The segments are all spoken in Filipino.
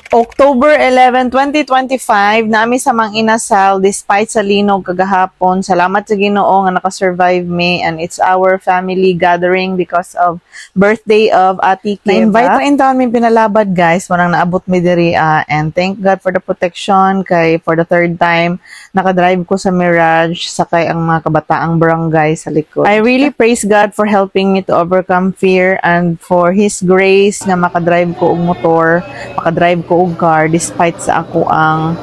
October 11, 2025, nami sa mang inasal despite sa linog kagahapon. Salamat sa Ginoo nga nakasurvive me, and it's our family gathering because of birthday of Ati Kiva. Na-invite na in town may pinalabad guys, manang naabot mi diri and thank God for the protection kay for the third time nakadrive ko sa Mirage sakay ang mga kabataang barangay sa likod. I really praise God for helping me to overcome fear and for His grace na makadrive ko og motor, makadrive ko og car despite sa ako ang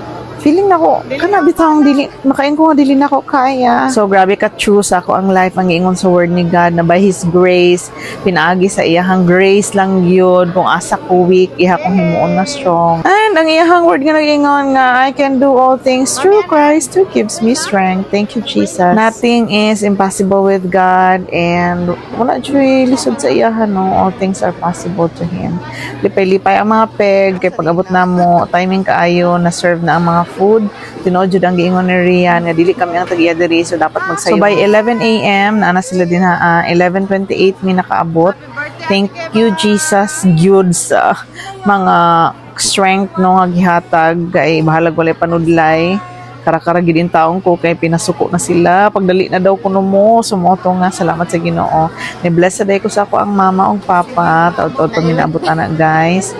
feeling nako kana bitawng dili makain ko nga dili nako kaya. So grabe ka choose ako ang life ang giingon sa word ni God na by His grace pinaagi sa iyahang grace lang yun kung asa ko weak iha kong himuon na strong. And ang iyahang word nga nag-ingon nga I can do all things through Christ who gives me strength. Thank you Jesus. Nothing is impossible with God and wala joy lisod sa iyahan no. All things are possible to Him. Lipay-lipay ang mga peg kay pag-abot na mo timing kaayo na serve na ang mga food. Tinood jud ang giingon ni Rian nga dili kami ang tagiya diri so dapat magsayo. So by 11 AM na sila din ha 11:28 mi nakaabot. Thank you Jesus gyud sa mga strength no nga gihatag kay bahalag walay panudlay. Kara-kara gid in taong ko kay pinasuko na sila pagdali na daw kuno mo sumoto nga salamat sa Ginoo. Ni blessed day ko sa ako ang mama ug papa taud-taud pa minaabot ana guys.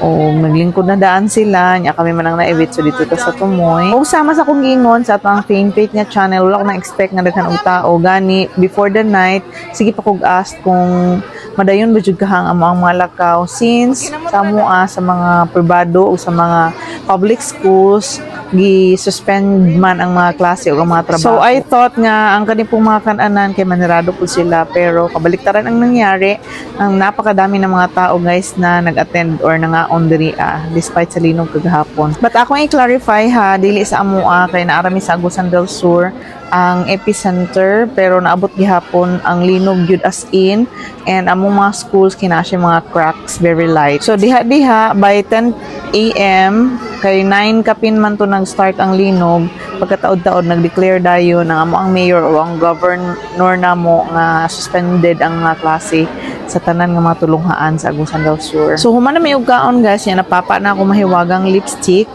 O naglingkod na daan sila nya kami manang na-evit so dito ta sa Tumoy o sama sa kong gingon sa atong fanpage nga channel wala ko na-expect nga daghan og tao gani before the night sige pa kog ask kung madayon ba jud kahang ang mga lakaw since sa mua sa mga pribado o sa mga public schools gi-suspend man ang mga klase o ang mga trabaho. So I thought nga ang kani pong mga kananan kay manirado po sila pero kabaliktaran ang nangyari ang napakadami ng mga tao guys na nag-attend or nangaon diri despite sa linog kagahapon. But ako i-clarify ha dili sa amua kay naarami sa Agusan del Sur ang epicenter pero naabot gihapon ang linog gyud as in and among mga schools kinasya mga cracks very light. So diha by 10 AM kay 9 kapin man to nag-start ang linog pagkataod-taod nag-declare dayon ang amo ang mayor o ang governor namo nga suspended ang mga klase sa tanan nga mga tulunghaan sa Agusan del Sur. So human na may ugkaon guys nya napapa na ako mahiwagang lipstick.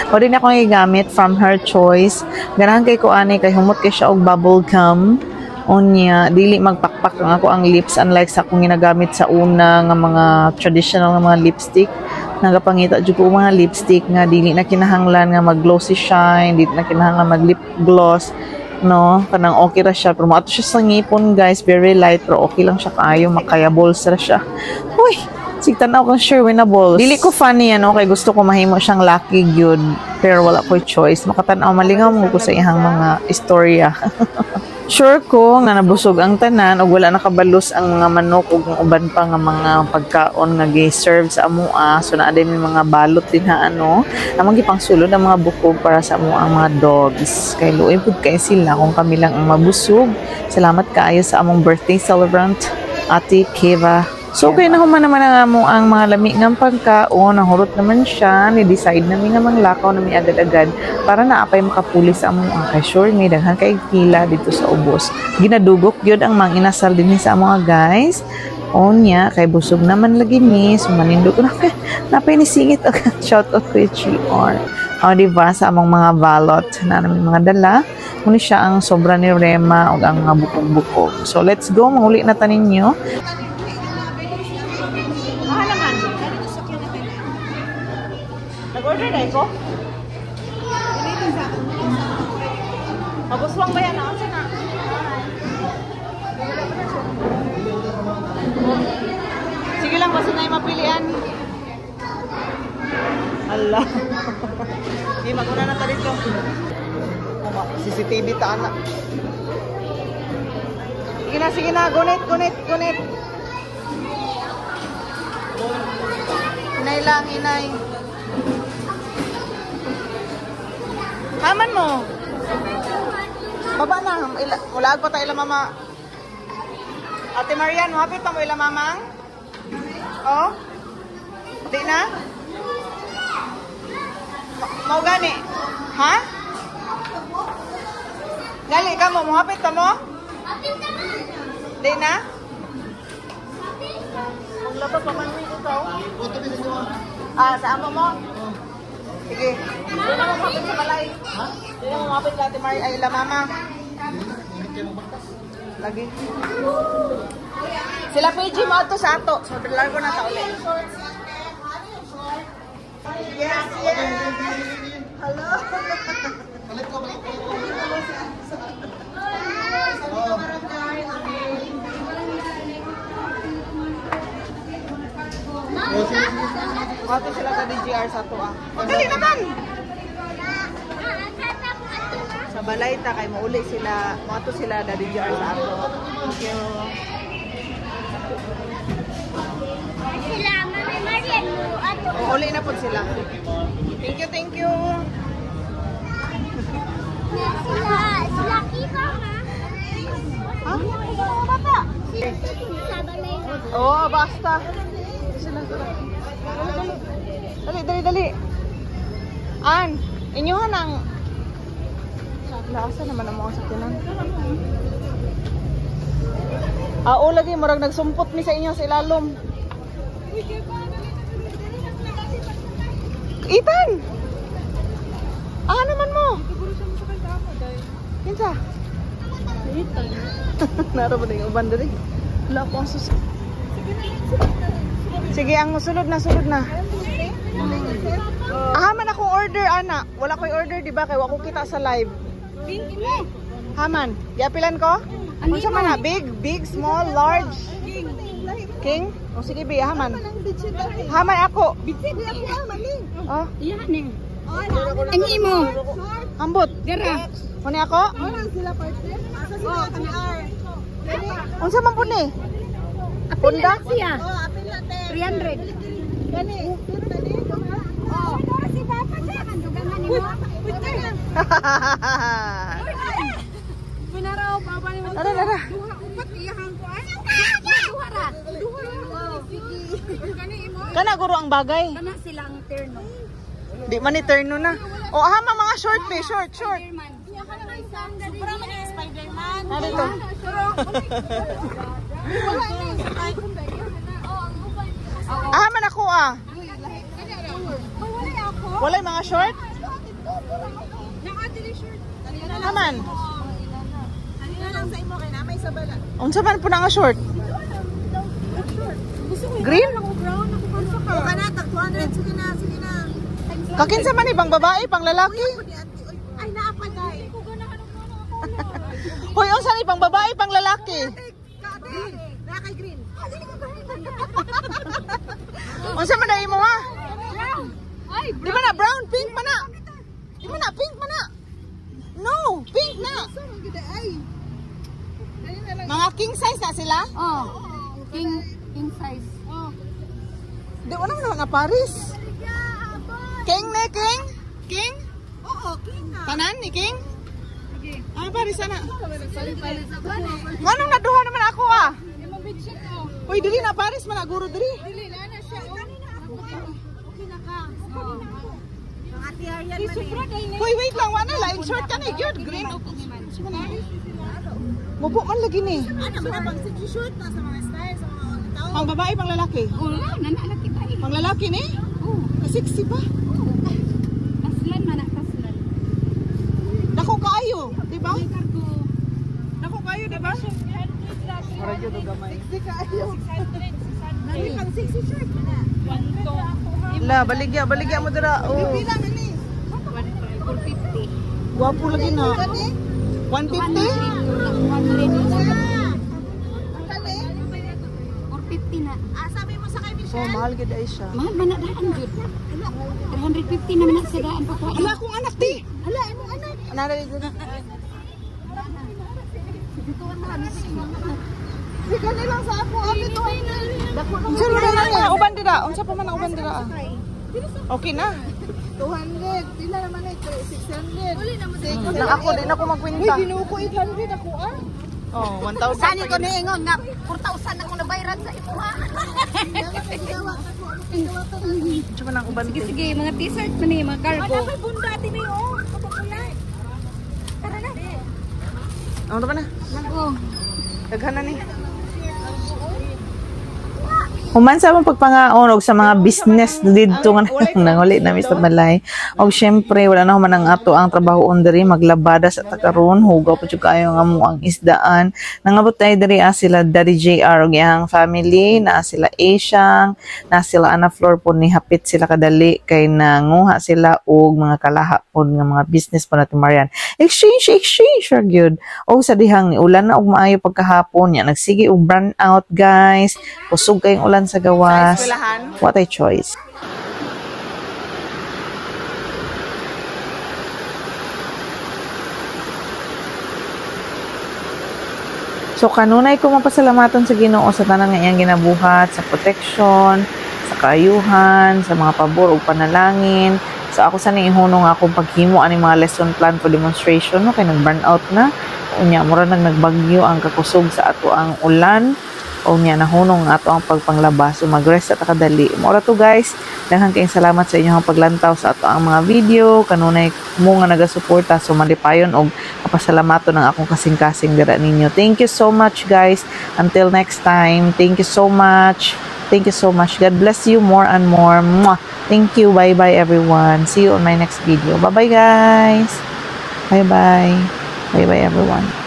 O din ako gigamit from her choice. Ganahan kay ko ani kay humot kay siya og bubble gum. Unya dili magpakpak ang ako ang lips unlike sa akong ginagamit sa una nga mga traditional nga mga lipstick. Nagapangita jud ko mga lipstick nga dili na kinahanglan nga mag glossy shine, dili na kinahanglan mag lip gloss. No, kanang okay ra siya pero maato siya sa ngipon guys, very light pero okay lang siya kaayo makayable ra siya. Uy, sigtanaw ko sure winnable. Dili ko funny ano kay gusto ko mahimo siyang lucky gyud pero wala ko choice. Makatan-aw malingaw mo ko sa ihang mga istorya. Sure ko nga nabusog ang tanan ug wala nakabalos ang mga manok ug uban pa nga mga pagkaon nga gi-serve sa amua. So naa din mga balot din ha ano. Among gipangsulod ang mga bukog para sa amua ang mga dogs. Kay luoy pud kay sila kung kami lang ang mabusog. Salamat kaayo sa among birthday celebrant Ati Kiva. So kay nahuman naman ang mga lami ng pagkaon, nahurot naman siya, ni-decide namin namang lakaw namin agad-agad para naapay makapuli sa among kay sure may daghan kay pila dito sa ubos. Ginadugok gyud ang mang inasal din sa among guys. Onya kay busog naman lagi ni, so manindog ko napay ni singit agad shout out kay GR. O diba sa among mga balot na namin mga dala, muna siya ang sobra ni Rema ug ang mga bukog-bukog. So let's go, manguli na tanin nyo. Nag-order na ko? Maguswang ba yan? Ako siya na. Sige lang, basta na yung mapilian. Allah. Hindi, mag-una na talit ko. CCTV ta anak. Sige na. Gunit. Inay lang, inay. Haman mo. Baba na. Ulag pa tayo ila mama. Ate Marian, hapit pa mo ila mamang? Oh? Di na? Mau gani? Ha? Gali ka mo, hapit pa mo? Di na? Maglaba pa man mo ito. Ah, sa amo mo? Sige. Hindi na mo mapit sa balay. Ha? Hindi na mo mapit sa Ate Maria. Ay, la mama. Lagi. Sila PG mo ato sa ato. So, largo na sa ulit. Yes, yes. Hello. Balik ko. Ato sila sa DGR sa ato ah. Dali na kan. Sa balay ta kay mauli sila, ato sila da DGR sa ato. Thank you. Sila, Mami Marian mo. Ato. Uli na po sila. Thank you, thank you. Sila Kiva, ha? Ha? Bata. Sa balay na. Oo, basta. Dali. An, inyuhan ang... Lasa naman ang mga sakyanan. Lagi, marag nagsumpot mi sa inyo sa ilalom. Ethan! Naman mo? Kinsa? Ethan. Naro ba na yung uban dali? Wala po ang susunod. Sige, ang sunod na. Haman akong order, ana. Wala ko'y order, di ba? Kaya wako kita sa live. Haman. Yapilan ko? Ano sa man na? Big, small, large? King? O sige, bi, haman. Haman ako. Oh. Yan eh. Ang imo. Ambot. Gara. Kuni ako? Unsa man po ni? Punda? Siya. 300. Gani. Oh. Si Papa siya. Kandugangan ni mo. Pinaraw, Papa ni mo. Tara. Upat iyahan ko. Duhara. Kana guro ang bagay. Kana silang terno. Di man ni turno na. O hama mga short pe, short. Spider-Man. Supra man yung Spider-Man. Ano to? Man ako ah. Wala yung mga short? Haman. Unsa man po na nga short? Green? Kakinsa man ibang babae, pang lalaki? Ay, naapaday. Hoy, unsa ni pang babae, pang lalaki? Nakay green. Unsa man dai mo ha? Brown. Ay, Di ba na brown, pink pa na? Di ba na pink pa na? No, pink na. Mga king size na sila? oh. King size. Oh. Di wala naman nga Paris. King na king? King? Oo, king na. Tanan ni king? Sige. Paris sana. Palit sa bani. Nganong naduha naman ako ah? Yung bitchet ko. Hoy, dili na Paris man guro diri. Dili na na siya. Okay na ka. Ang ati Arian man. Hoy, wait lang, wala lain short ka na gyud green. Mubo man lagi ni. Ano ba na pang short na sa mga style sa mga tao? Pang babae, pang lalaki. Wala, nanalaki pa eh. Pang lalaki ni? Oo. Sexy ba? Kaslan man kaslan. Dako kaayo, di ba? Ko. Dako kaayo, di ba? Para gyud og gamay. Sexy kaayo. 600. Nani pang sexy shirt na. 1 La, baligya mo dira. Oh. Pila man ni? 450. Guwapo lagi na. 150? 450 na. Sabi mo sa kay Michelle. Oh, mahal gid ay siya. Mahal man na daan jud. 350 na man sa daan pa ko. Ala akong anak di. Hala, imong anak. Nana dito na. Sige lang sa ako. Abi to. Unsa man na uban dira? Unsa pa man ang uban dira? Okay na. 200. Pila naman ay 600. Uli naman. Nang ako din ako magkwenta. Binuko 800 ako ah. Oh, 1,000. Sani ko niingon nga 4,000 ako nabayaran sa imo ha. Unsa man ang uban di? Sige, mga t-shirt man ni mga cargo. Ano bunda din ni oh. Kapakulay. Tara na. Ano ba na? Lago. Daghan na ni. Human sa mong pagpangaon og sa mga business dito nga nanguli na mi sa balay. Og syempre wala na human ang ato ang trabaho diri maglabada sa takaron, hugaw pa jud kayo nga mo ang isdaan. Nangabot tay diri sila Daddy JR og iyang family, na sila Asiang, na sila Ana Flor po ni hapit sila kadali kay nanguha sila og mga kalaha pod nga mga business pa natin Marian. Exchange ra gyud. Og sa dihang ni ulan na og maayo pagkahapon nya nagsige og burn out guys. Kusog kayong ulan sa gawas. What a choice. So kanunay ko mapasalamatan sa Ginoo sa tanan nga iyang ginabuhat, sa protection, sa kaayuhan, sa mga pabor ug panalangin. So ako sa ihunong akong paghimo ani mga lesson plan for demonstration no kay nag-burn out na. Unya mura nagbagyo ang kakusog sa ato ang ulan. O niya nahunong ato ang pagpanglabas. So mag-rest at kadali. Mora to guys. Daghang kayong salamat sa inyong paglantaw sa ato ang mga video. Kanunay mo nga nagasuporta. So malipayon og kapasalamaton ng akong kasing-kasing dira ninyo. Thank you so much guys. Until next time. Thank you so much. Thank you so much. God bless you more and more. Mwah! Thank you. Bye-bye everyone. See you on my next video. Bye-bye guys. Bye-bye. Bye-bye everyone.